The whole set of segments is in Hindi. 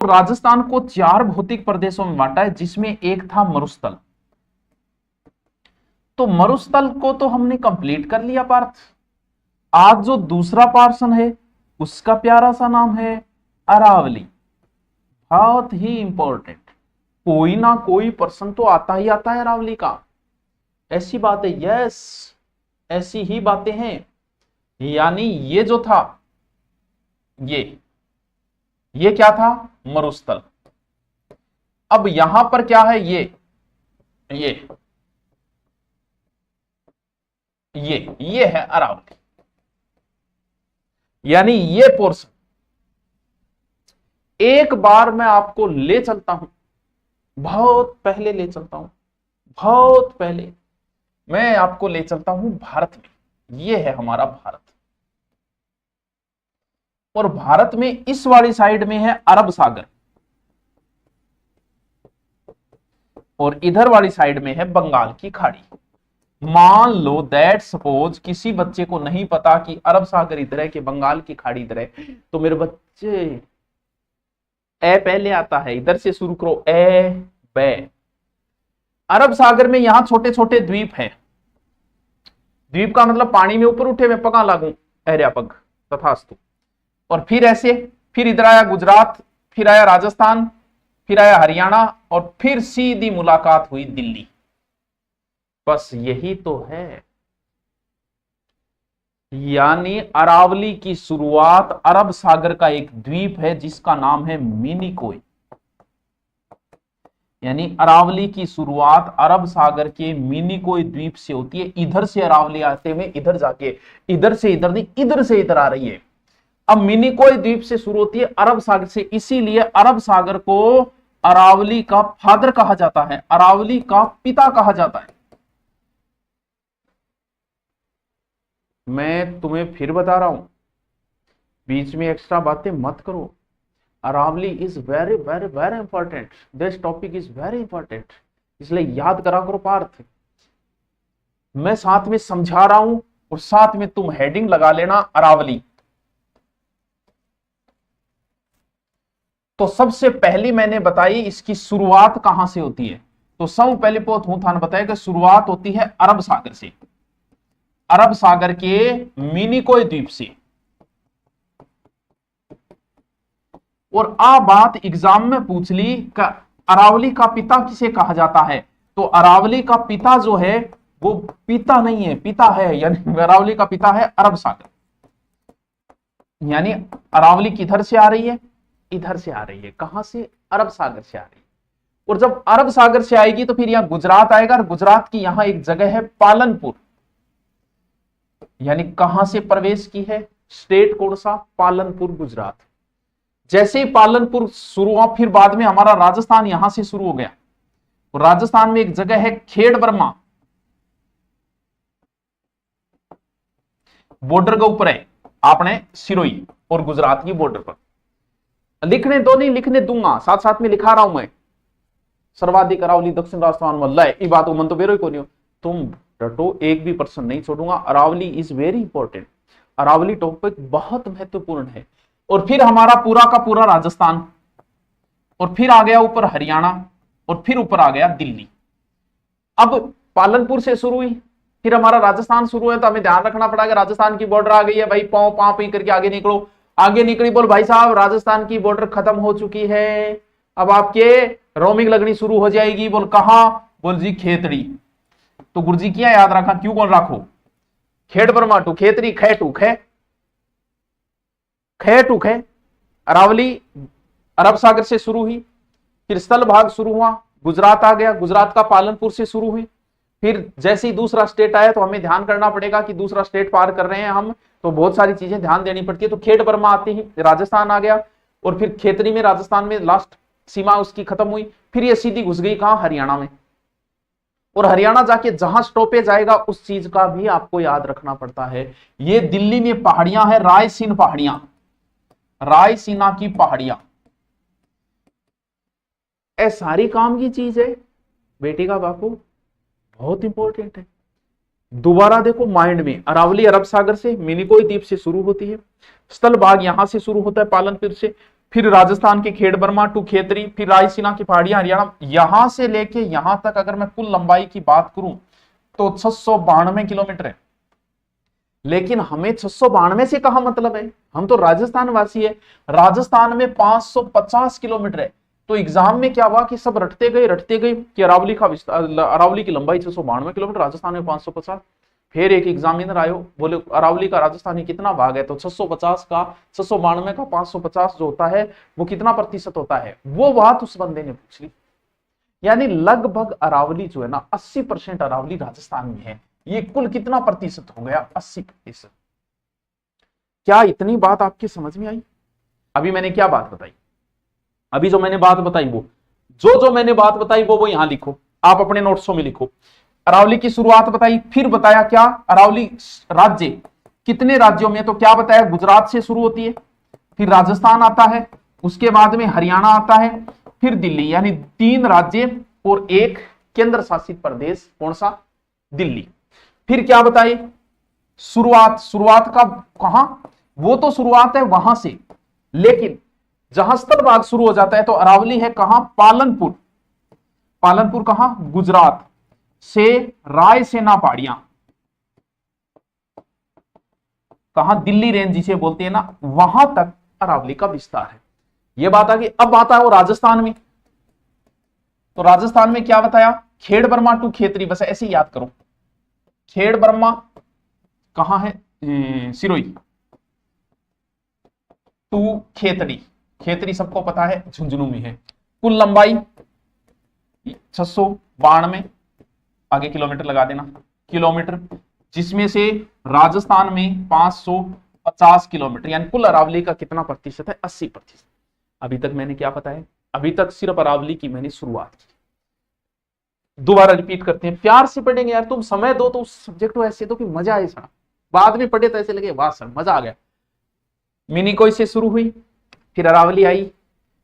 राजस्थान को 4 भौतिक प्रदेशों में बांटा है, जिसमें एक था मरुस्थल। तो मरुस्थल को तो हमने कंप्लीट कर लिया पार्थ। आज जो दूसरा पार्सन है उसका प्यारा सा नाम है अरावली। बहुत ही इंपॉर्टेंट, कोई ना कोई पर्सन तो आता ही आता है अरावली का। ऐसी बात है, यस, ऐसी ही बातें हैं। यानी ये जो था, ये क्या था, मरुस्थल। अब यहां पर क्या है, ये ये है अरावली। यानी ये पोर्शन एक बार मैं आपको ले चलता हूं, बहुत पहले ले चलता हूं, बहुत पहले मैं आपको ले चलता हूं भारत में। ये है हमारा भारत, और भारत में इस वाली साइड में है अरब सागर, और इधर वाली साइड में है बंगाल की खाड़ी। मान लो दैट सपोज किसी बच्चे को नहीं पता कि अरब सागर इधर है कि बंगाल की खाड़ी इधर है, तो मेरे बच्चे ए पहले आता है, इधर से शुरू करो, ए बे। अरब सागर में यहां छोटे छोटे द्वीप हैं। द्वीप का मतलब पानी में ऊपर उठे हुए, पगा लागू अहर्यापग तथास्तु। और फिर ऐसे, फिर इधर आया गुजरात, फिर आया राजस्थान, फिर आया हरियाणा, और फिर सीधी मुलाकात हुई दिल्ली। बस यही तो है। यानी अरावली की शुरुआत अरब सागर का एक द्वीप है जिसका नाम है मिनिकोय। यानी अरावली की शुरुआत अरब सागर के मिनिकोय द्वीप से होती है। इधर से अरावली आते हुए इधर जाके, इधर से इधर नहीं, इधर से इधर आ रही है। अब मिनिकोय द्वीप से शुरू होती है अरब सागर से, इसीलिए अरब सागर को अरावली का फादर कहा जाता है, अरावली का पिता कहा जाता है। मैं तुम्हें फिर बता रहा हूं, बीच में एक्स्ट्रा बातें मत करो। Aravalli is very very very important, this topic is very important, इसलिए याद करा करो पार्थ। मैं साथ में समझा रहा हूं और साथ में तुम हेडिंग लगा लेना अरावली। तो सबसे पहली मैंने बताई इसकी शुरुआत कहां से होती है, तो सब पहले पोत हूं था बताया कि शुरुआत होती है अरब सागर से, अरब सागर के मिनिकोय द्वीप से। और आ बात एग्जाम में पूछ ली कि अरावली का पिता किसे कहा जाता है, तो अरावली का पिता जो है वो पिता नहीं है, पिता है। यानी अरावली का पिता है अरब सागर। यानी अरावली किधर से आ रही है, इधर से आ रही है। कहां से, अरब सागर से आ रही है। और जब अरब सागर से आएगी तो फिर यहां गुजरात आएगा, और गुजरात की यहां एक जगह है पालनपुर। यानी कहां से प्रवेश की है, स्टेट कौन सा, पालनपुर गुजरात। जैसे ही पालनपुर शुरू हुआ, फिर बाद में हमारा राजस्थान यहां से शुरू हो गया। और राजस्थान में एक जगह है खेड़ बर्मा, बॉर्डर के ऊपर है आपने सिरोही और गुजरात की बॉर्डर पर। लिखने दो, नहीं लिखने दूंगा, साथ साथ में लिखा रहा हूं मैं। सर्वाधिक अरावली दक्षिण राजस्थान में लय, ये बात मन तो बेरो को नहीं हो, तुम रटो, एक भी पर्सन नहीं छोड़ूंगा। Aravalli is very important, Aravalli topic बहुत महत्वपूर्ण है। और फिर हमारा पूरा का पूरा राजस्थान, और फिर आ गया ऊपर हरियाणा, और फिर ऊपर आ गया दिल्ली। अब पालनपुर से शुरू हुई, फिर हमारा राजस्थान शुरू है, तो हमें ध्यान रखना पड़ेगा राजस्थान की बॉर्डर आ गई है भाई, पाँव पाँव पी करके आगे निकलो। आगे निकली, बोल भाई साहब राजस्थान की बॉर्डर खत्म हो चुकी है, अब आपके रोमिंग लगनी शुरू हो जाएगी। बोल कहां, बोल जी खेतड़ी। तो गुरुजी क्या याद रखा, क्यों बोल रखो, खेड़ बर्मा टू खेतरी, खे टू खे, खे टू खे। अरावली अरब सागर से शुरू हुई, फिर स्थल भाग शुरू हुआ, गुजरात आ गया, गुजरात का पालनपुर से शुरू हुई। फिर जैसे ही दूसरा स्टेट आया तो हमें ध्यान करना पड़ेगा कि दूसरा स्टेट पार कर रहे हैं हम, तो बहुत सारी चीजें ध्यान देनी पड़ती है। तो खेड़ बर्मा आती ही राजस्थान आ गया, और फिर खेतरी में राजस्थान में लास्ट सीमा उसकी खत्म हुई। फिर ये सीधी घुस गई कहां, हरियाणा में। और हरियाणा जाके जहां स्टॉपेज आएगा उस चीज का भी आपको याद रखना पड़ता है। ये दिल्ली में पहाड़ियां हैं, रायसीन पहाड़ियां, रायसीना की पहाड़ियां, ए सारी काम की चीज है बेटी का बापू, बहुत इंपॉर्टेंट है। दोबारा देखो माइंड में, अरावली अरब सागर से, मिनिकोय द्वीप से शुरू होती है, स्थल भाग यहां से शुरू होता है पालनपुर से, फिर राजस्थान के खेड़ बर्मा टू खेतरी, फिर रायसीना की पहाड़ियां हरियाणा, यहां से लेके यहां तक अगर मैं कुल लंबाई की बात करूं तो 692 किलोमीटर है। लेकिन हमें 692 से कहा मतलब है, हम तो राजस्थान वासी है। राजस्थान में 550 किलोमीटर है। तो एग्जाम में क्या हुआ कि सब रटते गए कि अरावली का अरावली की लंबाई 692 किलोमीटर, राजस्थान में 550। फिर एक एग्जामिनर आयो, बोले अरावली का राजस्थानी कितना भाग है, तो 650 का 692 का 550 जो होता है वो कितना प्रतिशत होता है, वो बात उस बंदे ने पूछ ली। यानी लगभग अरावली जो है ना 80% अरावली राजस्थान में है। ये कुल कितना प्रतिशत हो गया, 80%। क्या इतनी बात आपकी समझ में आई? अभी मैंने क्या बात बताई, अभी जो मैंने बात बताई वो जो मैंने बात बताई वो यहां लिखो, आप अपने नोट्सों में लिखो। अरावली की शुरुआत बताई, फिर बताया क्या अरावली राज्य कितने राज्यों में, तो क्या बताया गुजरात से शुरू होती है, फिर राजस्थान आता है, उसके बाद में हरियाणा आता है, फिर दिल्ली, यानी 3 राज्य और 1 केंद्र शासित प्रदेश, कौन सा, दिल्ली। फिर क्या बताई, शुरुआत का कहां, वो तो शुरुआत है वहां से, लेकिन जहां स्थलभाग शुरू हो जाता है तो अरावली है कहां, पालनपुर। पालनपुर कहां, गुजरात से रायसेना पहाड़ियां कहां, दिल्ली रेंज जिसे बोलते हैं ना, वहां तक अरावली का विस्तार है। यह बात आ गई। अब बात है वो राजस्थान में, तो राजस्थान में क्या बताया, खेड़ बर्मा टू खेतरी, बस ऐसे ही याद करो। खेड़ बर्मा कहां है, सिरोही, टू खेतड़ी, खेतड़ी सबको पता है झुंझुनू में है। कुल लंबाई 692, आगे किलोमीटर लगा देना, किलोमीटर, जिसमें से राजस्थान में 550 किलोमीटर, यानी कुल अरावली का कितना प्रतिशत है, 80%। अभी तक मैंने क्या बताया, अभी तक सिर्फ अरावली की मैंने शुरुआत की। दोबारा रिपीट करते हैं, प्यार से पढ़ेंगे यार, तुम समय दो तो उस सब्जेक्ट को ऐसे दो कि मजा आए सर, बाद में पढ़े तो ऐसे लगे वाह सर मजा आ गया। मिनी कोई से शुरू हुई, फिर अरावली आई,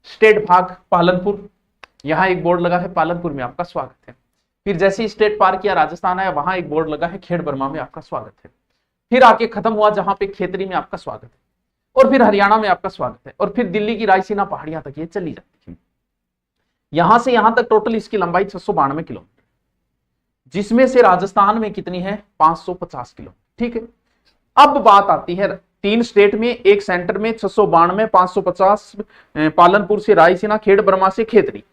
स्टेट भाग पालनपुर, यहां एक बोर्ड लगा है पालनपुर में आपका स्वागत है। फिर जैसे ही स्टेट पार किया राजस्थान आया, वहां एक बोर्ड लगा है खेड़ बर्मा में आपका स्वागत है। फिर आके खत्म हुआ जहां पे खेतरी में आपका स्वागत है, और फिर हरियाणा में आपका स्वागत है, और फिर दिल्ली की रायसीना पहाड़ियां तक ये चली जाती है। यहां से यहां तक टोटल इसकी लंबाई 692 किलोमीटर, जिसमें से राजस्थान में कितनी है, 550 किलोमीटर। ठीक है, अब बात आती है 3 स्टेट में, एक सेंटर में, 692, 550, पालनपुर से रायसीना, खेड़ बर्मा से खेतरी।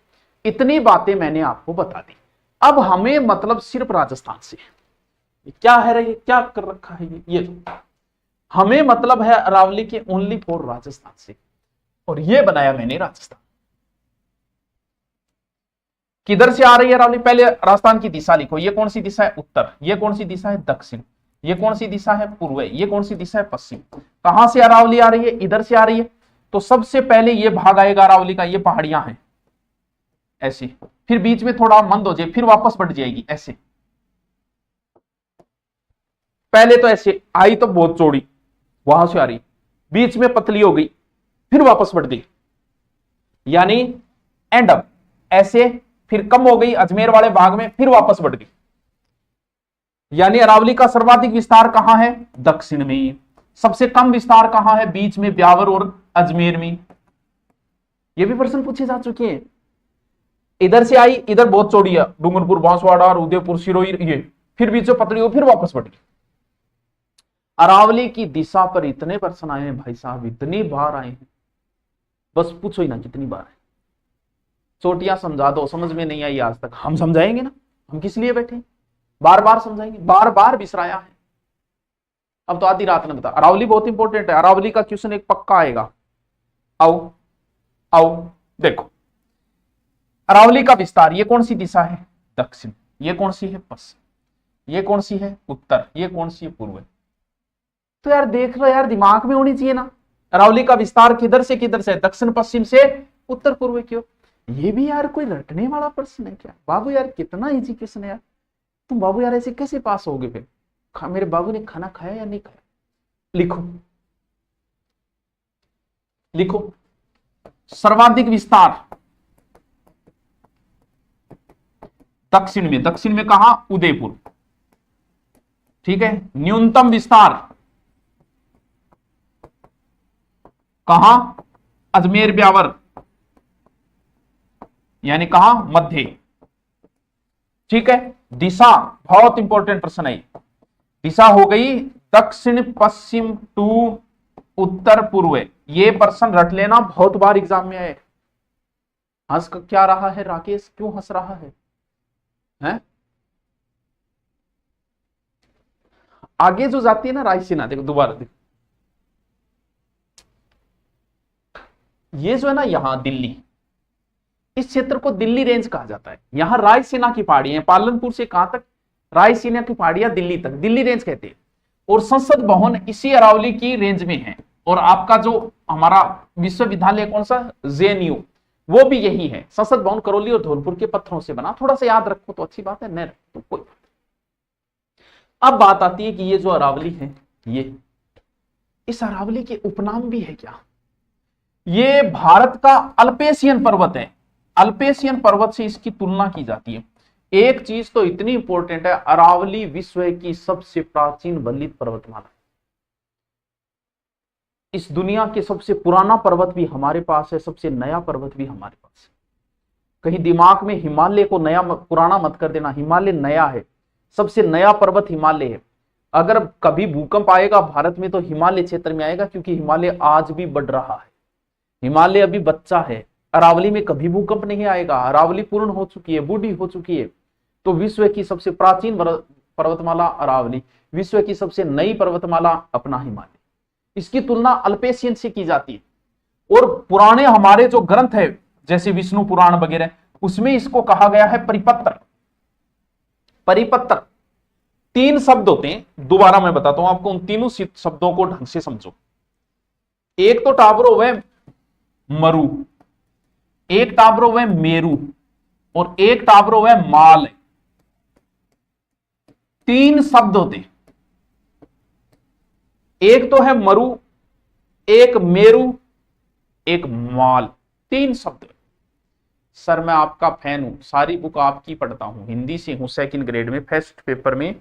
इतनी बातें मैंने आपको बता दी। अब हमें मतलब सिर्फ राजस्थान से, क्या है रे, क्या कर रखा है ये हमें मतलब है अरावली के ओनली फॉर राजस्थान से, और ये बनाया मैंने राजस्थान। किधर से आ रही है अरावली, पहले राजस्थान की दिशा लिखो, ये कौन सी दिशा है, उत्तर, ये कौन सी दिशा है, दक्षिण, ये कौन सी दिशा है, पूर्व, ये कौन सी दिशा है, पश्चिम। कहां से अरावली आ रही है, इधर से आ रही है, तो सबसे पहले ये भाग आएगा अरावली का, ये पहाड़ियां हैं ऐसे, फिर बीच में थोड़ा मंद हो जाए, फिर वापस बढ़ जाएगी ऐसे। पहले तो ऐसे आई तो बहुत चौड़ी, वहां से आ रही, बीच में पतली हो गई, फिर वापस बढ़ गई, यानी एंड अप ऐसे, फिर कम हो गई अजमेर वाले भाग में, फिर वापस बढ़ गई। यानी अरावली का सर्वाधिक विस्तार कहां है, दक्षिण में। सबसे कम विस्तार कहां है, बीच में, ब्यावर और अजमेर में। ये भी प्रश्न पूछे जा चुके हैं। इधर से आई, इधर बहुत चौड़ी है, डूंगरपुर, बांसवाड़ा और उदयपुर, सिरोही, ये फिर बीच में पतली हो, फिर वापस बढ़ गई। अरावली की दिशा पर इतने प्रश्न आए हैं भाई साहब, इतनी बार आए हैं, बस पूछो ही ना कितनी बार है। चोटियां समझा दो, समझ में नहीं आई आज तक, हम समझाएंगे ना, हम किस लिए बैठे, बार बार समझाएंगे, बार बार बिसराया है। अब तो आधी रात ने बता, अरावली बहुत इंपॉर्टेंट है, अरावली का क्वेश्चन एक पक्का आएगा। आओ आओ देखो, अरावली का विस्तार, ये कौन सी दिशा है, दक्षिण, ये कौन सी है, पश्चिम, ये कौन सी है, उत्तर, ये कौन सी है, पूर्व। तो यार देख लो यार, दिमाग में होनी चाहिए ना, अरावली का विस्तार किधर से किधर से, दक्षिण पश्चिम से उत्तर पूर्व क्यों। ये भी यार कोई रटने वाला प्रश्न है क्या बाबू, यार कितना इजी क्वेश्चन है यार, तुम बाबू यार ऐसे कैसे पास होगे फिर। मेरे बाबू ने खाना खाया या नहीं खाया, लिखो लिखो। सर्वाधिक विस्तार दक्षिण में, दक्षिण में कहा, उदयपुर, ठीक है। न्यूनतम विस्तार कहां, अजमेर ब्यावर, यानी कहां, मध्य। ठीक है। दिशा, बहुत इंपॉर्टेंट प्रश्न है। दिशा हो गई दक्षिण पश्चिम टू उत्तर पूर्व। ये प्रश्न रट लेना, बहुत बार एग्जाम में है। हंस क्या रहा है राकेश, क्यों हंस रहा है, हैं? आगे जो जाती है ना रायसीना, देखो दोबारा देखो, ये जो है ना यहां दिल्ली, इस क्षेत्र को दिल्ली रेंज कहा जाता है। यहां रायसीना की पहाड़ियां, पालनपुर से कहां तक, रायसीना की पहाड़ियां दिल्ली तक, दिल्ली रेंज कहते हैं। और संसद भवन इसी अरावली की रेंज में है। और आपका जो हमारा विश्वविद्यालय कौन सा, जेएनयू, वो भी यही है। संसद भवन करौली और धौलपुर के पत्थरों से बना। थोड़ा सा याद रखो तो अच्छी बात है, न रखो तो कोई। अब बात आती है कि ये जो अरावली है, ये इस अरावली के उपनाम भी है क्या? ये भारत का अल्पेशियन पर्वत है। अल्पेशियन पर्वत से इसकी तुलना की जाती है। एक चीज तो इतनी इंपॉर्टेंट है, अरावली विश्व की सबसे प्राचीन वलित पर्वतमाला। इस दुनिया के सबसे पुराना पर्वत भी हमारे पास है, सबसे नया पर्वत भी हमारे पास है। कहीं दिमाग में हिमालय को नया पुराना मत कर देना, हिमालय नया है, सबसे नया पर्वत हिमालय है। अगर कभी भूकंप आएगा भारत में तो हिमालय क्षेत्र में आएगा, क्योंकि हिमालय आज भी बढ़ रहा है, हिमालय अभी बच्चा है। अरावली में कभी भूकंप नहीं आएगा, अरावली पूर्ण हो चुकी है, बूढ़ी हो चुकी है। तो विश्व की सबसे प्राचीन पर्वतमाला अरावली, विश्व की सबसे नई पर्वतमाला अपना हिमालय। इसकी तुलना अल्पेशियन से की जाती है। और पुराने हमारे जो ग्रंथ है जैसे विष्णु पुराण वगैरह, उसमें इसको कहा गया है परिपत्र। परिपत्र 3 शब्द होते हैं, दोबारा मैं बताता हूं आपको, उन तीनों शब्दों को ढंग से समझो। एक तो टाबरो व मरु, एक टाबरो व मेरू, और एक टाबरो व माल। 3 शब्द होते, एक तो है मरु, एक मेरू, एक माल। 3 शब्द। सर मैं आपका फैन हूं, सारी बुक आपकी पढ़ता हूं, हिंदी से हूं, 2nd ग्रेड में फर्स्ट पेपर में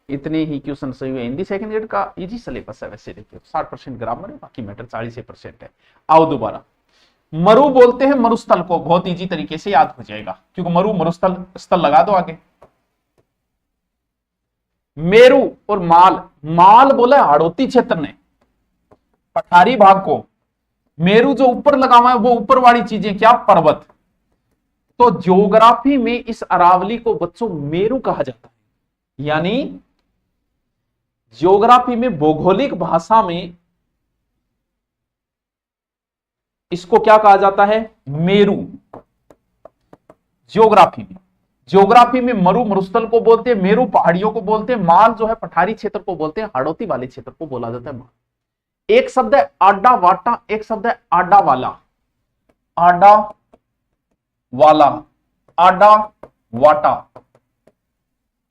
इतने ही क्वेश्चन सही हुए। हिंदी 2nd ग्रेड का इजी सिलेबस है वैसे, देखिए 60% ग्रामर है, बाकी मैटर 40% है। आओ दोबारा, मरु बोलते हैं मरुस्थल को, बहुत इजी तरीके से याद हो जाएगा, क्योंकि मरु मरुस्थल, स्थल लगा दो आगे। मेरू और माल, माल बोला हाड़ौती क्षेत्र ने, पठारी भाग को। मेरू जो ऊपर लगा हुआ है वो ऊपर वाली चीजें, क्या, पर्वत। तो ज्योग्राफी में इस अरावली को बच्चों मेरू कहा जाता है। यानी ज्योग्राफी में, भौगोलिक भाषा में इसको क्या कहा जाता है, मेरू। ज्योग्राफी में मरु मरुस्थल को बोलते हैं, मेरू पहाड़ियों को बोलते हैं, माल जो है पठारी क्षेत्र को बोलते हैं, हाड़ौती वाले क्षेत्र को बोला जाता है माल। एक शब्द है आडा वाटा, एक शब्द है आडा वाला। आडा वाला, आडा वाटा,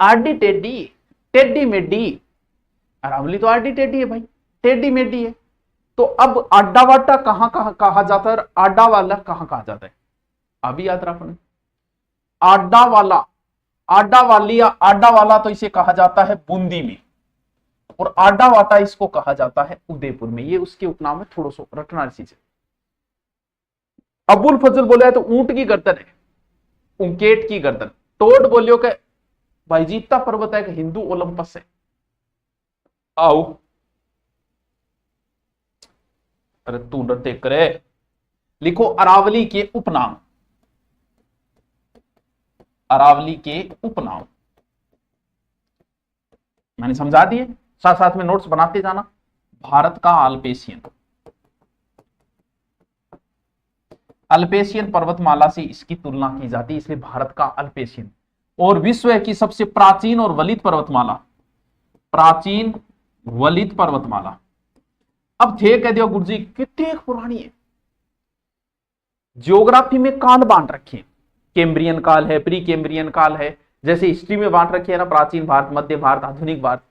आडी टेडी, टेडी मेडी। अरावली तो आडी टेडी है भाई, टेडी मेडी है। तो अब आडा वाटा कहां कहा जाता है, आडा वाला कहां कहा जाता है, अभी याद रखना। आडा वाला, आडा वाली या आडा वाला तो इसे कहा जाता है बूंदी में, और आडा वाटा इसको कहा जाता है उदयपुर में। ये उसके उपनाम है, थोड़ा सा रटना चीज है। अबुल फजल बोला है तो ऊंट की गर्दन है, उंकेट की गर्दन। टोड बोलियो के भाई जीता पर्वत है कि हिंदू ओलंपस है। आओ, अरे तू डरते करे, लिखो अरावली के उपनाम, अरावली के उपनाम। मैंने समझा दिए, साथ साथ में नोट्स बनाते जाना। भारत का अल्पेशियन, अल्पेशियन पर्वतमाला से इसकी तुलना की जाती है, इसलिए भारत का अल्पेशियन। और विश्व की सबसे प्राचीन और वलित पर्वतमाला, प्राचीन वलित पर्वतमाला। अब थे कह दिया गुरुजी कितनी पुरानी है। ज्योग्राफी में काल बांट रखे, कैम्ब्रियन काल है, प्री कैम्ब्रियन काल है, जैसे हिस्ट्री में बांट रखे है ना, प्राचीन भारत, मध्य भारत, आधुनिक भारत।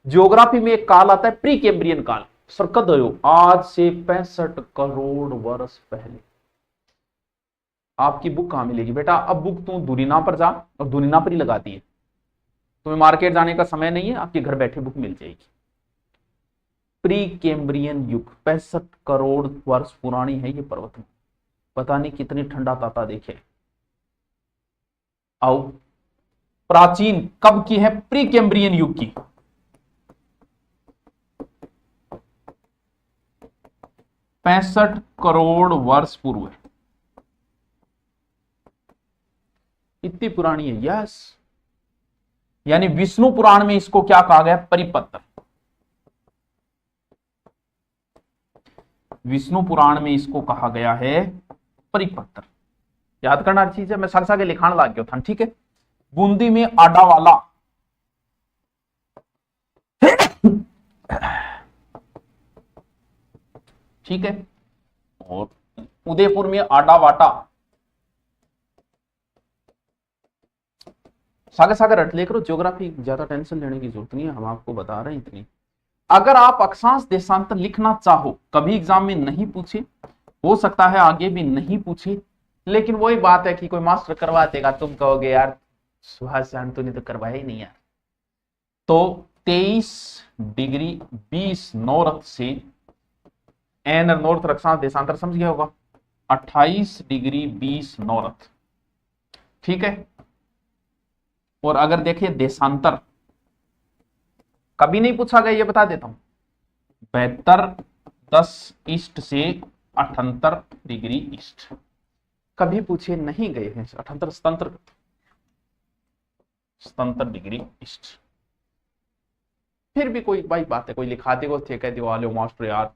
ज्योग्राफी में एक काल आता है प्री कैम्ब्रियन काल, सरकद हो आज से 65 करोड़ वर्ष पहले। आपकी बुक कहां मिलेगी बेटा, अब बुक तू दुरीना पर जा और दुरीना पर ही लगाती है, तुम्हें मार्केट जाने का समय नहीं है, आपके घर बैठे बुक मिल जाएगी। प्री कैम्ब्रियन युग, 65 करोड़ वर्ष पुरानी है ये पर्वत। पता नहीं कितनी ठंडा ताता देखे। आओ, प्राचीन कब की है? प्री कैम्ब्रियन युग की। 65 करोड़ वर्ष पूर्व है, इतनी पुरानी है। यस, यानी विष्णु पुराण में इसको क्या कहा गया? परिपत्र। विष्णु पुराण में इसको कहा गया है परिपत्र। याद करना चीज है, मैं सरसा के लिखान लाग गया था, ठीक है। बूंदी में आडा वाला, ठीक है, और उदयपुर में आडा वाटा। सागर सागर रट ले करो, ज्योग्राफी ज्यादा टेंशन लेने की जरूरत नहीं है, हम आपको बता रहे हैं इतनी। अगर आप अक्षांश देशांतर लिखना चाहो, कभी एग्जाम में नहीं पूछे, हो सकता है आगे भी नहीं पूछे, लेकिन वही बात है कि कोई मास्टर करवा देगा, तुम कहोगे यार सुभाष जान तूने तो करवाया ही नहीं यार। तो 23 डिग्री 20 नॉर्थ से एन नॉर्थ अक्षांश देशांतर समझ गया होगा, 28 डिग्री 20 नॉर्थ, ठीक है। और अगर देखिए देशांतर कभी नहीं पूछा गया, ये बता देता हूं, 72 ईस्ट से 78 डिग्री ईस्ट, कभी पूछे नहीं गए हैं। 78 सतंतर डिग्री ईस्ट। फिर भी कोई भाई बात है, कोई लिखा देगा थे, कह दो आलो मास्टर यार,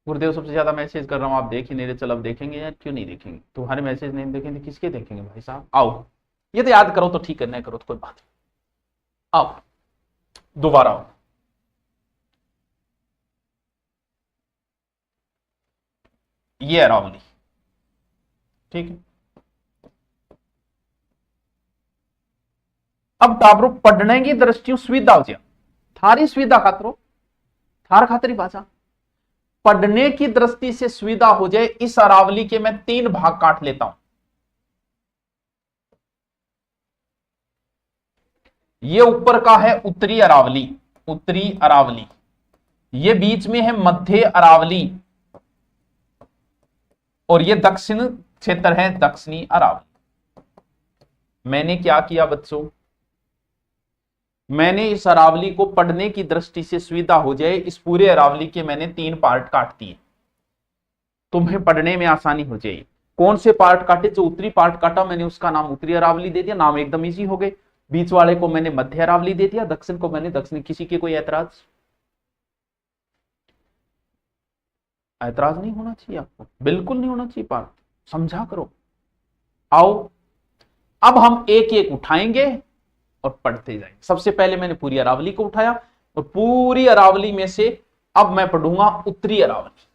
गुरुदेव सबसे ज्यादा मैसेज कर रहा हूं, आप देख ही नहीं रहे। चल अब देखेंगे यार, क्यों नहीं देखेंगे? तुम्हारे मैसेज नहीं देखेंगे किसके देखेंगे भाई साहब? आओ, ये तो याद करो तो ठीक है, नहीं करो तो कोई बात नहीं। आओ दोबारा आओ। ये अरावली, ठीक है। अब टाबरो पढ़ने की दृष्टि सुविधा हो जाए, थारी सुविधा खातर, थार खातरी भाषा पढ़ने की दृष्टि से सुविधा हो जाए, इस अरावली के मैं 3 भाग काट लेता हूं। ये ऊपर का है उत्तरी अरावली, उत्तरी अरावली। ये बीच में है मध्य अरावली, और ये दक्षिण क्षेत्र है दक्षिणी अरावली। मैंने क्या किया बच्चों? मैंने इस अरावली को पढ़ने की दृष्टि से सुविधा हो जाए, इस पूरे अरावली के मैंने 3 पार्ट काट दिए, तुम्हें पढ़ने में आसानी हो जाए। कौन से पार्ट काटे? जो उत्तरी पार्ट काटा मैंने उसका नाम उत्तरी अरावली दे दिया, नाम एकदम इजी हो गए। बीच वाले को मैंने मध्य अरावली दे दिया, दक्षिण को मैंने दक्षिणी। किसी के कोई ऐतराज? ऐतराज नहीं होना चाहिए आपको, बिल्कुल नहीं होना चाहिए। पार्ट समझा करो। आओ अब हम एक एक उठाएंगे और पढ़ते जाएंगे। सबसे पहले मैंने पूरी अरावली को उठाया, और पूरी अरावली में से अब मैं पढ़ूंगा उत्तरी अरावली।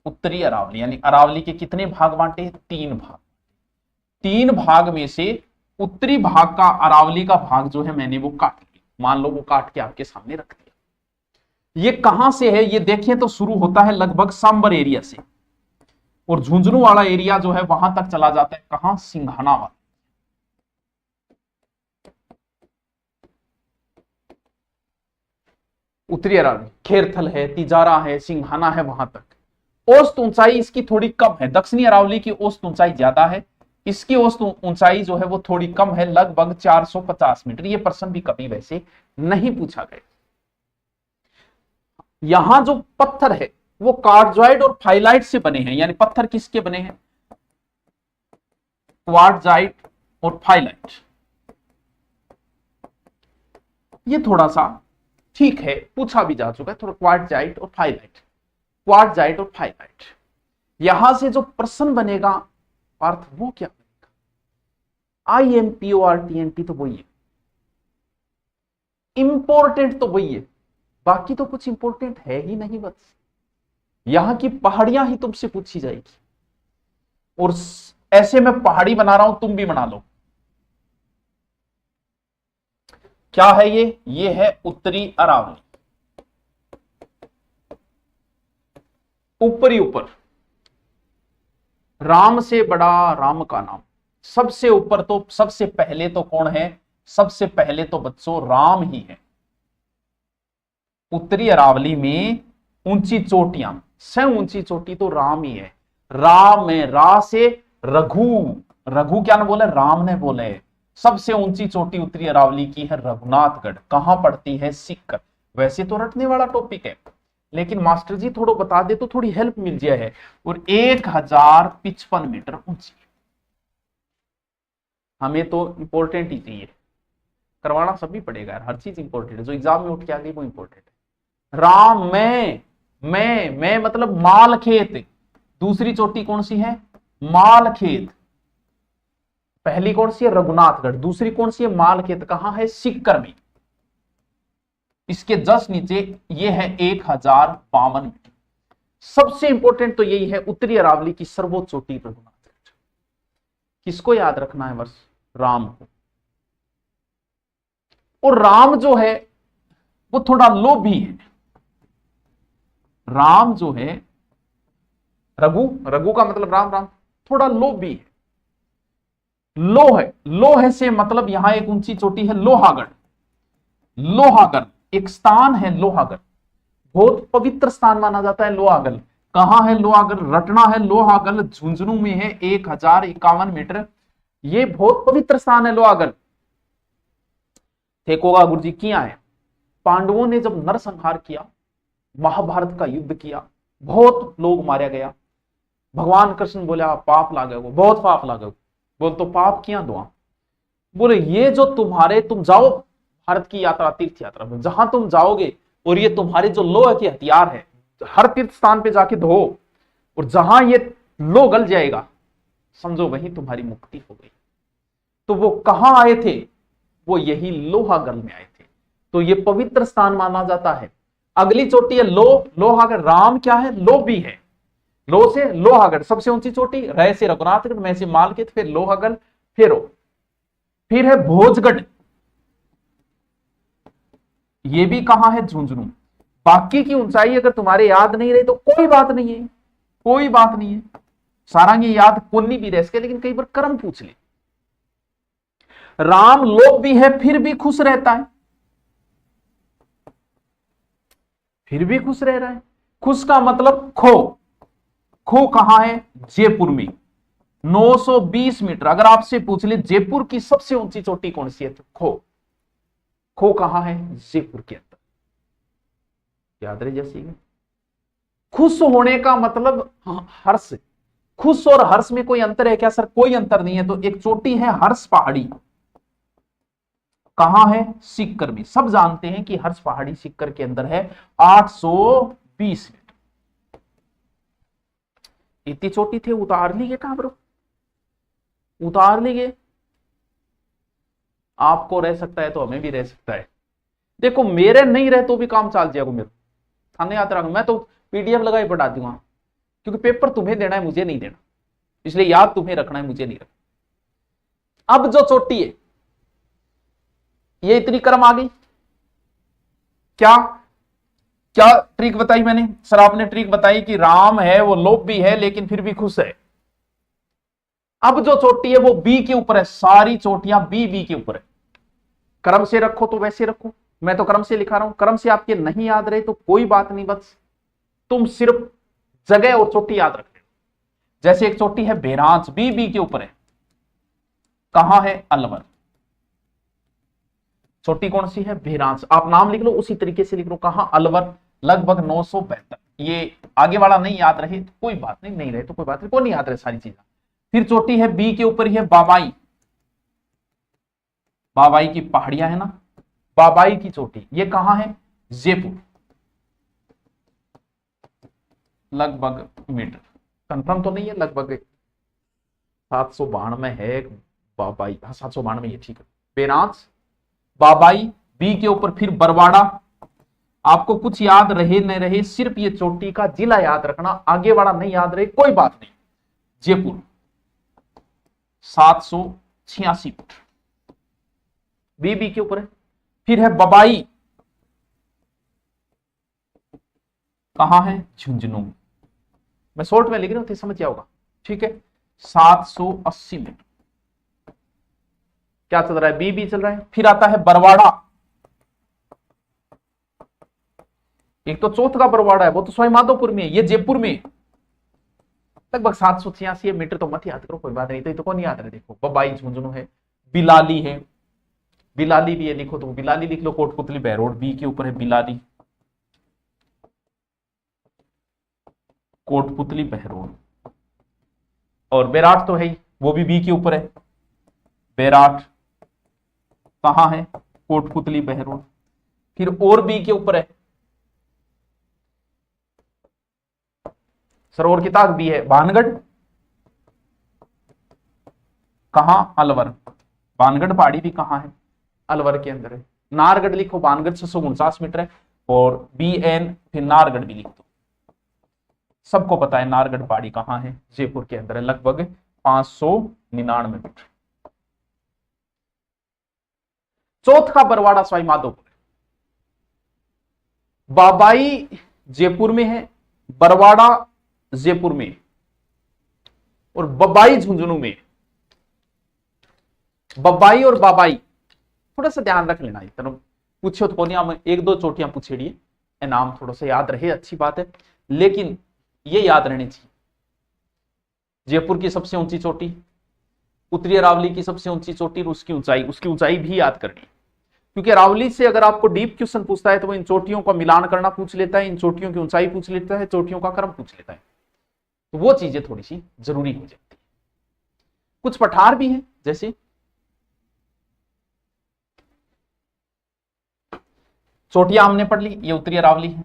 उत्तरी अरावली यानी अरावली के कितने भाग बांटे हैं? 3 भाग। 3 भाग में से उत्तरी भाग का, अरावली का भाग जो है मैंने वो काट लिया। मान लो वो काट के आपके सामने रख दिया। ये कहां से है ये देखिए तो शुरू होता है लगभग सांबर एरिया से, और झुंझुनू वाला एरिया जो है वहां तक चला जाता है। कहां? सिंघाना वाला। उत्तरी अरावली, खेरथल है, तिजारा है, सिंघाना है, वहां तक। औसत ऊंचाई इसकी थोड़ी कम है। दक्षिणी अरावली की औसत ऊंचाई ज्यादा है, इसकी औसत ऊंचाई जो है वो थोड़ी कम है, लगभग 450 मीटर। ये प्रश्न भी कभी वैसे नहीं पूछा गया। यहां जो पत्थर है वो क्वार्टजाइट और फाइलाइट से बने हैं। यानी पत्थर किसके बने हैं? क्वार्टजाइट और फाइलाइट। ये थोड़ा सा ठीक है, पूछा भी जा चुका है थोड़ा। क्वार्टजाइट और फाइलाइट, क्वार्टजाइट और फाइलाइट। यहां से जो प्रश्न बनेगा अर्थ वो क्या बनेगा? IMPORTNT तो वही है, इंपॉर्टेंट तो वही है, बाकी तो कुछ इंपॉर्टेंट है ही नहीं। बस यहां की पहाड़ियां ही तुमसे पूछी जाएगी, और ऐसे मैं पहाड़ी बना रहा हूं, तुम भी बना लो। क्या है ये? ये है उत्तरी अरावली। ऊपरी ऊपर, राम से बड़ा राम का नाम। सबसे ऊपर तो सबसे पहले तो कौन है? सबसे पहले तो बच्चों राम ही है। उत्तरी अरावली में ऊंची चोटियां, से ऊंची चोटी तो राम ही है। राम में रा से रघु, रघु क्या ने बोले, राम ने बोले। सबसे ऊंची चोटी उत्तरी अरावली की है रघुनाथगढ़। कहां पड़ती है, सीकर। वैसे तो रटने वाला टॉपिक है, लेकिन मास्टर जी थोड़ा बता दे तो थोड़ी हेल्प मिल जाए है। और 1055 मीटर ऊंची। हमें तो इंपॉर्टेंट ही चाहिए, करवाना सभी पड़ेगा यार, हर चीज इंपॉर्टेंट है, जो एग्जाम में उठ के आ गई वो इंपॉर्टेंट है। राम मैं मतलब माल खेत। दूसरी चोटी कौन सी है, माल खेत। पहली कौन सी है, रघुनाथगढ़। दूसरी कौन सी है, माल खेत। कहां है, सीकर में। इसके जस्ट नीचे ये है 1052 मीटर। सबसे इंपॉर्टेंट तो यही है, उत्तरी अरावली की सर्वोच्च चोटी रघुनाथगढ़। किसको याद रखना है, बस राम को। और राम जो है वो थोड़ा लोभी है। राम जो है, रघु, रघु का मतलब राम, राम थोड़ा लोभी है। लोहे से मतलब यहां एक ऊंची चोटी है लोहागढ़। लोहागढ़ एक स्थान है, लोहागढ़ बहुत पवित्र स्थान माना जाता है। लोहागढ़ कहां है, लोहागढ़ रटना है। लोहागढ़ झुंझुनू में है, 1051 मीटर। ये बहुत पवित्र स्थान है लोहागढ़। थेकोगा गुरु जी किया है। पांडवों ने जब नरसंहार किया, महाभारत का युद्ध किया, बहुत लोग मारा गया। भगवान कृष्ण बोले आप पाप लागे हो, बहुत पाप लागे हो। बोल तो पाप किया दुआ। बोले ये जो तुम्हारे, तुम जाओ भारत की यात्रा, तीर्थ यात्रा में, जहां तुम जाओगे और ये तुम्हारे जो लोहे के हथियार है, हर तीर्थ स्थान पे जाके धो, और जहां ये लो गल जाएगा समझो वहीं तुम्हारी मुक्ति हो गई। तो वो कहां आए थे, वो यही लोहागढ़ में आए थे। तो ये पवित्र स्थान माना जाता है। अगली चोटी है लोहागढ़। राम क्या है, लो भी है। लो से लोहागढ़ सबसे ऊंची चोटी, रह से रघुनाथगढ़, मैं से मालखेत, फिर लोहागढ़, फिर है भोजगढ़। ये भी कहां है, झुंझुनू। बाकी की ऊंचाई अगर तुम्हारे याद नहीं रही तो कोई बात नहीं है, कोई बात नहीं है। सारंगी याद पुन्नी भी रह सके, लेकिन कई बार कर्म पूछ ले। राम लोभ भी है फिर भी खुश रहता है, फिर भी खुश रह रहा है। खुश का मतलब खो। खो कहां है, जयपुर में 920 मीटर। अगर आपसे पूछ ले जयपुर की सबसे ऊंची चोटी कौन सी है तो खो। खो कहां है, जयपुर के अंदर। याद रहे जैसी। खुश होने का मतलब हर्ष। खुश और हर्ष में कोई अंतर है क्या सर, कोई अंतर नहीं है। तो एक चोटी है हर्ष पहाड़ी, कहां है, सीकर में। सब जानते हैं कि हर्ष पहाड़ी सीकर के अंदर है, 820 मीटर। इतनी चोटी थे, उतार ली गए कहां पर, उतार ली गए। आपको रह सकता है तो हमें भी रह सकता है। देखो मेरे नहीं रहे तो भी काम चल जाएगा मेरे, थाने याद रखो। मैं तो पीडीएफ लगाई पढ़ा दूंगा, क्योंकि पेपर तुम्हें देना है, मुझे नहीं देना, इसलिए याद तुम्हें रखना है, मुझे नहीं रखना। अब जो चोटी है ये इतनी कर्म आ गई। क्या क्या ट्रिक बताई मैंने सर, आपने ट्रिक बताई कि राम है वो लोभ भी है लेकिन फिर भी खुश है। अब जो चोटी है वो बी के ऊपर है, सारी चोटियां बी के ऊपर है। क्रम से रखो तो वैसे रखो, मैं तो क्रम से लिखा रहा हूं। क्रम से आपके नहीं याद रहे तो कोई बात नहीं, बस तुम सिर्फ जगह और चोटी याद रख लो। जैसे एक चोटी है बेरांच, बी के ऊपर है, कहां है, अलवर। चोटी कौन सी है, बेरांच। आप नाम लिख लो उसी तरीके से लिख लो, कहां, अलवर, लगभग 972। ये आगे वाला नहीं याद रहे तो कोई बात नहीं, नहीं रहे तो कोई बात नहीं, कोई नहीं याद रहे सारी चीजें। फिर चोटी है बी के ऊपर ही है बाबाई। बाबाई की पहाड़ियां है ना, बाबाई की चोटी, ये कहां है, जयपुर, लगभग मीटर, कंफर्म तो नहीं है, लगभग 792 है बाबाई। हाँ 792 है, ठीक है। बेरांच, बाबाई, बी के ऊपर फिर बरवाड़ा। आपको कुछ याद रहे न रहे, सिर्फ ये चोटी का जिला याद रखना, आगे वाला नहीं याद रहे कोई बात नहीं। जयपुर 786 फुट, बी के ऊपर है। फिर है बबाई, कहां है, झुंझुनू। मैं शॉर्ट में लिख रहा हूं, समझ जाओगा, ठीक है। 780 मीटर क्या चल रहा है, बी चल रहा है। फिर आता है बरवाड़ा, एक तो चौथ का बरवाड़ा है, वो तो सवाई माधोपुर में है, ये जयपुर में है। लगभग 786 मीटर, तो मत याद करो, कोई बात नहीं, तो कौन याद रहे। देखो बबाई झुंझुनू है, बिलाली है, बिलाली भी है, लिखो तो बिलाली लिख लो, कोटपुतली बहरोड बी के ऊपर है बिलाली, कोटपुतली बहरोड। और बैराट तो है ही, वो भी बी के ऊपर है, बैराट कहां है, कोटपुतली बहरोड। फिर और बी के ऊपर है सरोवर की ताक भी है, भानगढ़ कहां, अलवर, भानगढ़ पहाड़ी भी कहां है, अलवर के अंदर है। नारगढ़ लिखो, भानगढ़ 649 मीटर है, और बी एन फिर नारगढ़ भी लिख दो। सबको पता है नारगढ़ पहाड़ी कहां है, जयपुर के अंदर है, लगभग 599 मीटर। चौथ का बरवाड़ा सवाई माधोपुर, बाबाई जयपुर में है, बरवाड़ा जयपुर में, और बबाई झुंझुनू में। बबाई और बाबाई थोड़ा सा ध्यान रख लेना, इतना पूछो तो कोनी, हम एक दो चोटियां पूछेड़ी है, नाम थोड़ा सा याद रहे, अच्छी बात है, लेकिन ये याद रहने चाहिए। जयपुर की सबसे ऊंची चोटी, उत्तरी अरावली की सबसे ऊंची चोटी, उसकी ऊंचाई भी याद करनी, क्योंकि अरावली से अगर आपको डीप क्वेश्चन पूछता है तो वो इन चोटियों का मिलान करना पूछ लेता है, इन चोटियों की ऊंचाई पूछ लेता है, चोटियों का क्रम पूछ लेता है, तो वो चीजें थोड़ी सी जरूरी हो जाती है। कुछ पठार भी हैं, जैसे चोटियां हमने पढ़ ली, ये उत्तरी अरावली है,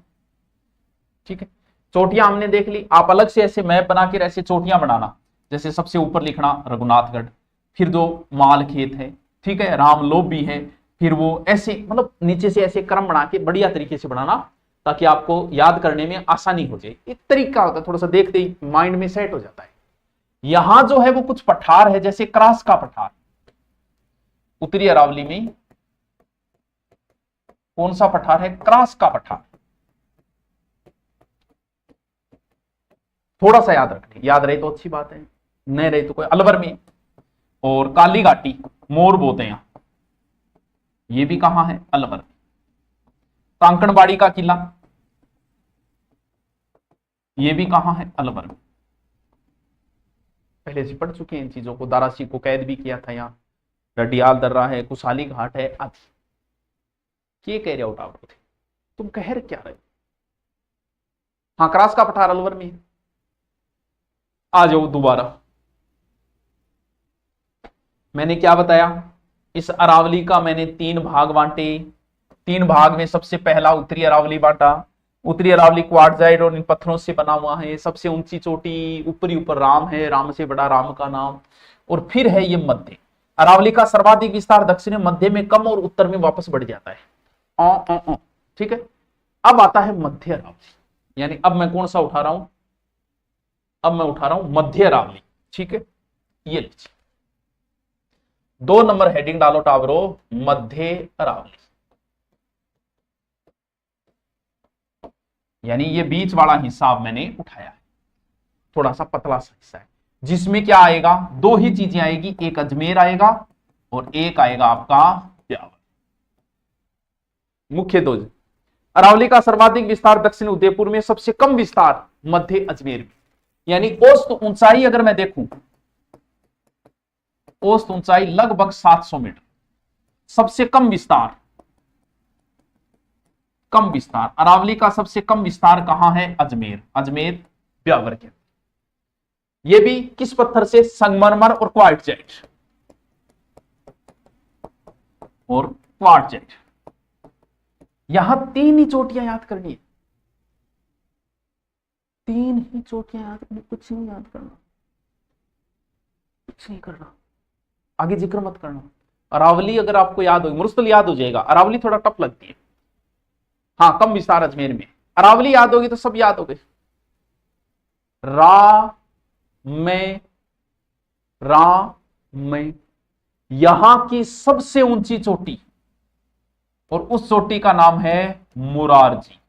ठीक है। चोटियां हमने देख ली, आप अलग से ऐसे मैप बना के ऐसे चोटियां बनाना, जैसे सबसे ऊपर लिखना रघुनाथगढ़, फिर दो मालखेत है, ठीक है, रामलोभ भी है, फिर वो ऐसे मतलब नीचे से ऐसे क्रम बना के बढ़िया तरीके से बनाना, ताकि आपको याद करने में आसानी हो जाए। एक तरीका होता है, थोड़ा सा देखते ही माइंड में सेट हो जाता है। यहां जो है वो कुछ पठार है, जैसे क्रास का पठार, उत्तरी अरावली में कौन सा पठार है, क्रास का पठार, थोड़ा सा याद रखना, याद रहे तो अच्छी बात है, नहीं रहे तो कोई। अलवर में, और काली घाटी मोर बोते हैं, ये भी कहां है, अलवर। कांकड़बाड़ी का किला, ये भी कहां है, अलवर में। पहले से पढ़ चुके हैं इन चीजों को, दारासी को कैद भी किया था, यहाँ रडियाल दर्रा है, कुशाली घाट है आदि। ये कह रहे हो टावर थे, तुम कह रहे क्या रहे। हाँ, क्रास का पठार अलवर में है। आ जाओ दोबारा, मैंने क्या बताया, इस अरावली का मैंने 3 भाग बांटे, 3 भाग में सबसे पहला उत्तरी अरावली बांटा। उत्तरी अरावली क्वार्टजाइट और इन पत्थरों से बना हुआ है, सबसे ऊंची चोटी ऊपरी ऊपर राम है, राम से बड़ा राम का नाम। और फिर है ये मध्य अरावली का सर्वाधिक विस्तार दक्षिण मध्य में कम और उत्तर में वापस बढ़ जाता है, ठीक है। अब आता है मध्य अरावली, यानी अब मैं कौन सा उठा रहा हूं, अब मैं उठा रहा हूं मध्य अरावली, ठीक है। ये लीजिए 2 नंबर हेडिंग डालो टावरो, मध्य अरावली, यानी ये बीच वाला हिस्सा मैंने उठाया है, थोड़ा सा पतला सा हिस्सा है, जिसमें क्या आएगा, 2 ही चीजें आएगी, एक अजमेर आएगा और एक आएगा आपका ब्यावर। मुख्य 2, अरावली का सर्वाधिक विस्तार दक्षिण उदयपुर में, सबसे कम विस्तार मध्य अजमेर में, यानी औसत ऊंचाई अगर मैं देखूं, औसत ऊंचाई लगभग 700 मीटर, सबसे कम विस्तार, कम विस्तार अरावली का सबसे कम विस्तार कहां है, अजमेर, अजमेर ब्यावर के। ये भी किस पत्थर से, संगमरमर और क्वार्टजाइट, और क्वार्टजाइट। यहां 3 ही चोटियां याद करनी है, 3 ही चोटियां याद करनी, कुछ नहीं याद करना, कुछ नहीं करना, आगे जिक्र मत करना। अरावली अगर आपको याद हो, मुरस्तल याद हो जाएगा, अरावली थोड़ा टफ लगती है। हाँ, कम विस्तार अजमेर में, अरावली याद होगी तो सब याद हो गए। में यहां की सबसे ऊंची चोटी, और उस चोटी का नाम है मुरारजी।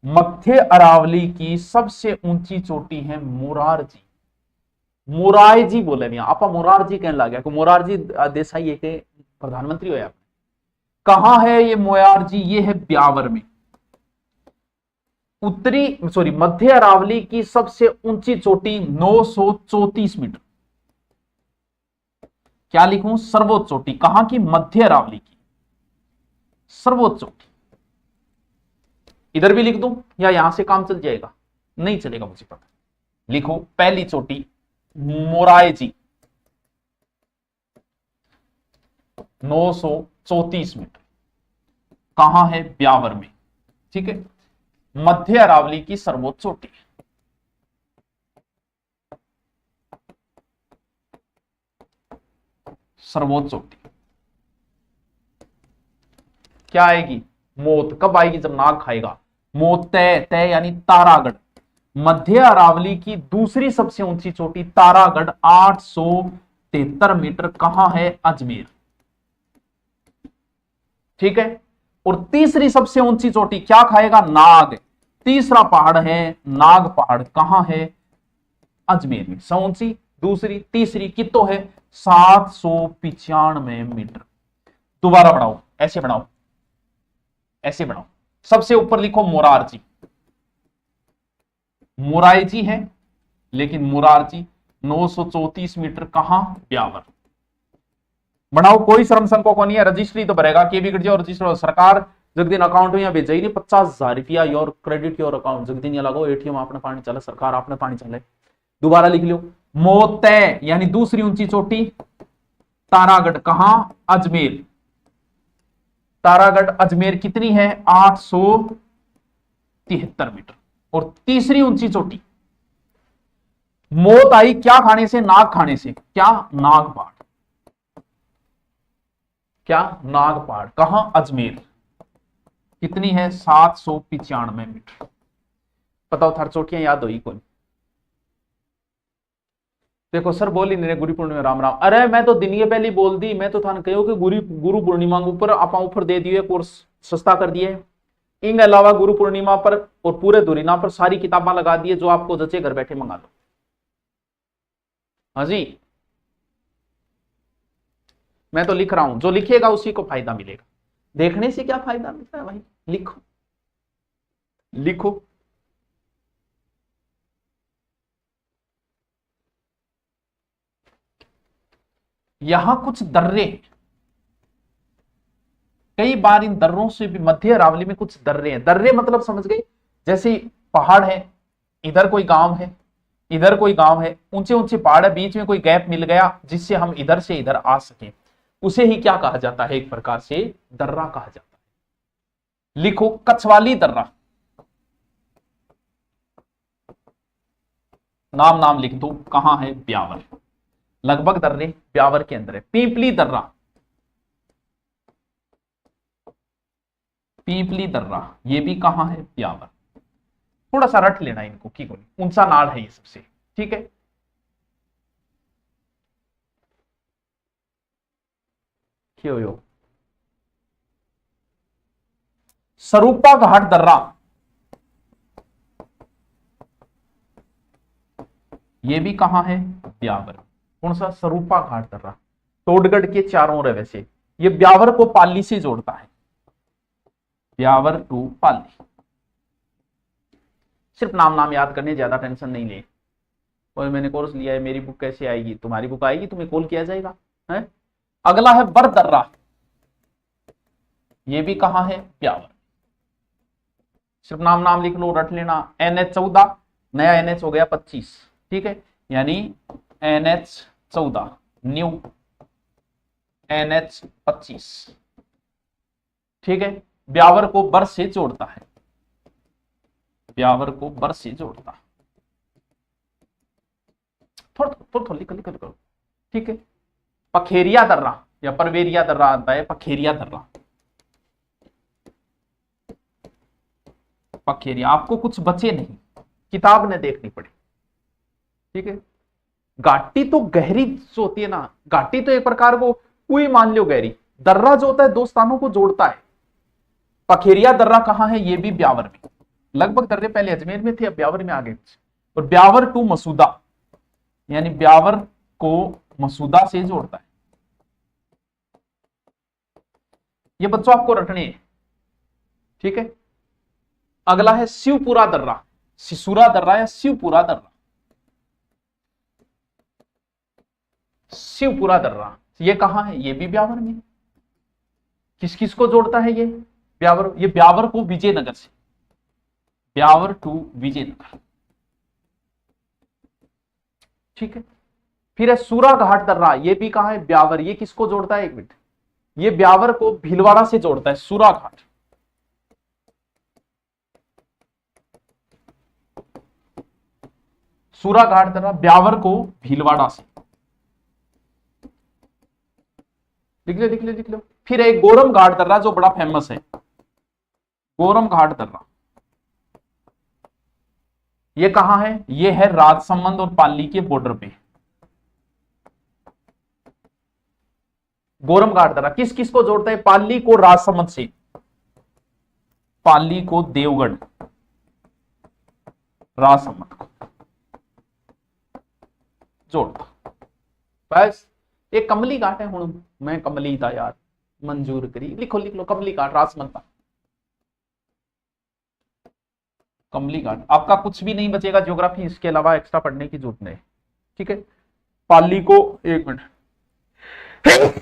मध्य अरावली की सबसे ऊंची चोटी है मुरारजी, मुरारजी बोले नहीं, आप मुरारजी कहने लग गया, मुरारजी देसाई एक प्रधानमंत्री हो। कहां है ये मुरारजी, ये है ब्यावर में, मध्य अरावली की सबसे ऊंची चोटी 934 मीटर। क्या लिखूं? सर्वोच्च चोटी। कहां की? मध्य अरावली की सर्वोच्च चोटी। इधर भी लिख दूं या यहां से काम चल जाएगा? नहीं चलेगा, मुझे पता। लिखो, पहली चोटी मोराएजी 934 मीटर। कहां है? ब्यावर में। ठीक है, मध्य अरावली की सर्वोच्च चोटी। सर्वोच्च चोटी क्या आएगी? मौत। कब आएगी? जब नाग खाएगा। मौत तय तय यानी तारागढ़। मध्य अरावली की दूसरी सबसे ऊंची चोटी तारागढ़ 873 मीटर। कहां है? अजमेर। ठीक है, और तीसरी सबसे ऊंची चोटी क्या खाएगा? नाग। तीसरा पहाड़ है नाग पहाड़। कहां है? अजमेर में। ऊंची, दूसरी, तीसरी कितो है? 795 मीटर। दोबारा बढ़ाओ, ऐसे बढ़ाओ, ऐसे बढ़ाओ। सबसे ऊपर लिखो मोरारजी। मोराईजी है, लेकिन मोरारजी 934 मीटर। कहां? ब्यावर। बनाओ, कोई श्रम संको को नहीं है। रजिस्ट्री तो भरेगा के भी और रजिस्टर सरकार जगदीन अकाउंट में भेजा ही नहीं 50,000 रुपया योर क्रेडिट योर अकाउंट। जगदीन या लगाओ एटीएम आपने पानी चला, सरकार आपने पानी चला। दोबारा लिख लो, मोतय यानी दूसरी ऊंची चोटी तारागढ़। कहां? अजमेर। तारागढ़ अजमेर कितनी है? 873 मीटर। और तीसरी ऊंची चोटी मौत आई क्या खाने से? नाग खाने से। क्या? नागपाड़। क्या? नागपाड़। कहां? अजमेर। कितनी है? 795 मीटर। बताओ, थार चोटियां याद हुई कौन? देखो सर बोली ने गुरु पूर्णिमा राम राम। अरे मैं तो दिन ये पहले बोल दी। मैं तो थान कहो कि गुरु पूर्णिमा के ऊपर आप ऑफर दे दिए, कोर्स सस्ता कर दिए। इन अलावा गुरु पूर्णिमा पर और पूरे दुरीना पर सारी किताबें लगा दिए, जो आपको जचे घर बैठे मंगा लो। हाँ जी, मैं तो लिख रहा हूं, जो लिखेगा उसी को फायदा मिलेगा। देखने से क्या फायदा मिलता है भाई? लिखो लिखो। यहां कुछ दर्रे, कई बार इन दर्रों से भी मध्य अरावली में कुछ दर्रे हैं। दर्रे मतलब समझ गए? जैसे पहाड़ है, इधर कोई गांव है, इधर कोई गांव है, ऊंचे ऊंचे पहाड़ है, बीच में कोई गैप मिल गया जिससे हम इधर से इधर आ सके, उसे ही क्या कहा जाता है? एक प्रकार से दर्रा कहा जाता है। लिखो, कछवाली दर्रा। नाम नाम लिख दो। कहां है? ब्यावर। लगभग दर्रे ब्यावर के अंदर है। पीपली दर्रा। पीपली दर्रा ये भी कहां है? ब्यावर। थोड़ा सा रट लेना इनको की कोई ऊंचा नाड़ है ये सबसे। ठीक है, क्यों यो? सरूपा घाट दर्रा ये भी कहां है? ब्यावर। कौन सा? सरूपा घाट दर्रा टोडगढ़ के चारों ओर है। वैसे ये ब्यावर को पाली से जोड़ता है। ब्यावर टू पाली। सिर्फ नाम नाम याद करने, ज्यादा टेंशन नहीं ले। और मैंने कोर्स लिया है, मेरी बुक कैसे आएगी? तुम्हारी बुक आएगी, तुम्हें कॉल किया जाएगा है? अगला है बरदर्रा। ये भी कहां है? ब्यावर। सिर्फ नाम नाम लिख लो, रट लेना। NH14 नया NH हो गया 25। ठीक है, यानी NH14 न्यू NH25। ठीक है, ब्यावर को बर से जोड़ता है। ब्यावर को बर से जोड़ता है। थोड़ा लिख करो। ठीक है, पखेरिया दर्रा या परवेरिया दर्रा आता है। पखेरिया दर्रा, पखेरिया। आपको कुछ बचे नहीं, किताब ने देखनी पड़ी। ठीक है, घाटी तो गहरी जो होती है ना, घाटी तो एक प्रकार को कुई मान लो गहरी। दर्रा जो होता है दो स्थानों को जोड़ता है। पखेरिया दर्रा कहां है? ये भी ब्यावर में। लगभग दर्रे पहले अजमेर में थे, अब ब्यावर में आ गए। और ब्यावर टू मसूदा यानी ब्यावर को मसूदा से जोड़ता है। ये बच्चों आपको रटने हैं। ठीक है, अगला है शिवपुरा दर्रा, सिसुरा दर्रा या शिवपुरा दर्रा। शिवपुरा दर्रा ये कहां है? ये भी ब्यावर में। किस किस को जोड़ता है ये ब्यावर? ये ब्यावर को विजयनगर से, ब्यावर टू विजयनगर, ठीक है। फिर है सूरा घाट दर्रा, ये भी कहां है? ब्यावर। ये किसको जोड़ता है? एक मिनट, ये ब्यावर को भीलवाड़ा से जोड़ता है, सूरा घाट। सूरा घाट दर्रा ब्यावर को भीलवाड़ा से, लिख लो लिख लो लिख लो। फिर एक गोरम घाट दर्रा जो बड़ा फेमस है, गोरम घाट दर्रा, ये कहां है? ये है राजसमंद और पाली के बॉर्डर पे। गोरम घाट दर्रा किस किस को जोड़ता है? पाली को राजसमंद से, पाली को देवगढ़, राजसमंद को जोड़ता। बस एक कमली घाट है, हूं मैं कमली था यार, मंजूर करी, लिखो लिख लो कमली घाट, राजसमंद था कमली घाट। आपका कुछ भी नहीं बचेगा ज्योग्राफी, इसके अलावा एक्स्ट्रा पढ़ने की जरूरत नहीं, ठीक है। पाली को, एक मिनट,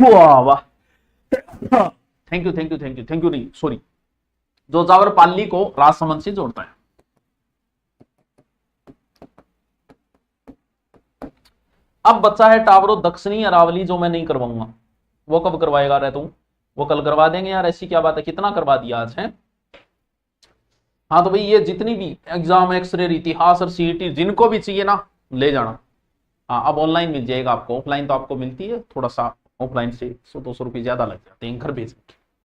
वाह वाह, thank you thank you thank you thank you, नहीं सॉरी, जोजावर पाली को राजसमंद से जोड़ता है। अब बच्चा है टावरो दक्षिणी अरावली, जो मैं नहीं करवाऊंगा। वो कब करवाएगा रहे तू? वो कल करवा देंगे यार, ऐसी क्या बात है, कितना करवा दिया आज है। हाँ तो भाई ये जितनी भी एग्जाम, एक्सरे, इतिहास और सीईटी जिनको भी चाहिए ना, ले जाना। हाँ अब ऑनलाइन मिल जाएगा आपको, ऑफलाइन तो आपको मिलती है, थोड़ा सा ऑफलाइन से 100-200 रुपये ज्यादा लग जाते हैं घर भेजने के।